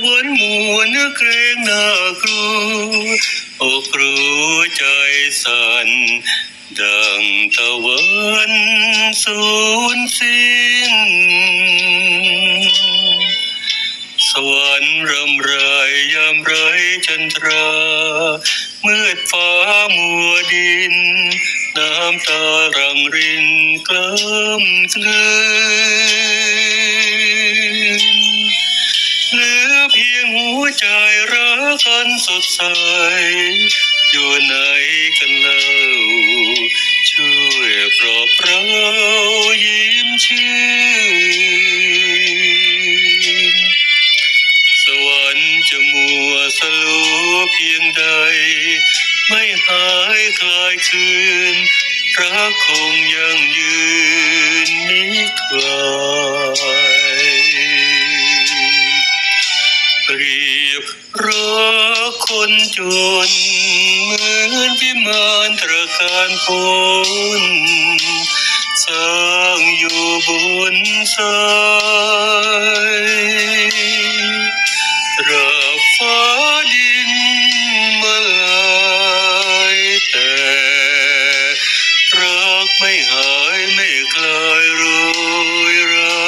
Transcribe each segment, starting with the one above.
วนมัวนึกเกรงหน้ากลัวอกรู้ใจสั่นดังตะวันสูญสิ้นสวรรค์รำไรยามไรจันทรามืดฟ้ามัวดินน้ำตารังรินกล้ำกลืนเหลือเพียงหัวใจรักกันสดใสอยู่ไหนกันเล่าช่วยปลอบเรายิ้มชื่นสวรรค์จะมัวสลัวเพียงใดไม่หายคลายคืนรักคงยังยืนมิคลายเปรียบรักคนจนเหมือนวิมานตระการพ้นสร้างอยู่บนสายตราบฟ้าดินมาลายแต่รักไม่หายไม่คลายโรยรา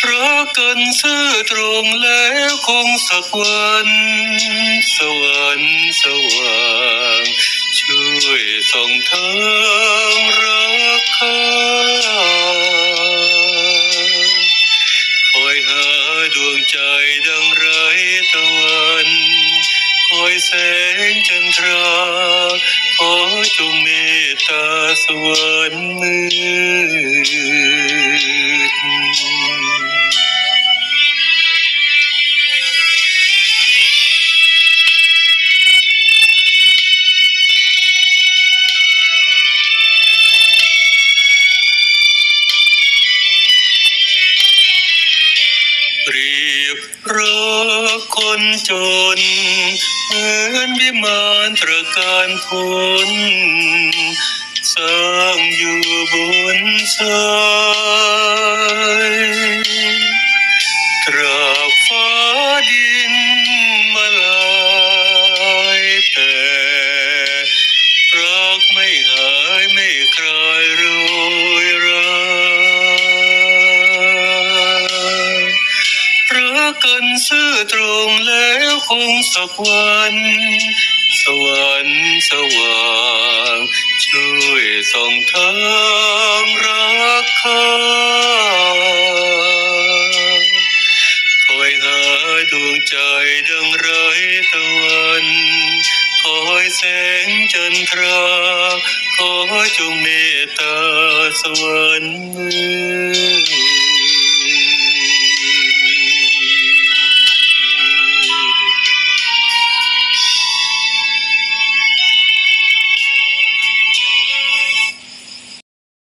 รักกันซื่อตรงแล้วคงสักวันสวรรค์สว่างช่วยส่องทางรักเขาคอยหาดวงใจดังไรตะวันคอยแสงจันทราขอจงเมตตาสวรรค์มืดเปรียบรักคนจนเหมือนวิมานตระการพ้นสร้างอยู่บนสายตราบฟ้าดินมาลายแต่รักไม่หายไม่คลายโรยรารักกันซื่อตรงแล้วคงสักวันสวรรค์สว่างช่วยส่องทางรักเขาคอยหาดวงใจดังไรตะวันคอยแสงจันทราขอจงเมตตาสวรรค์มืด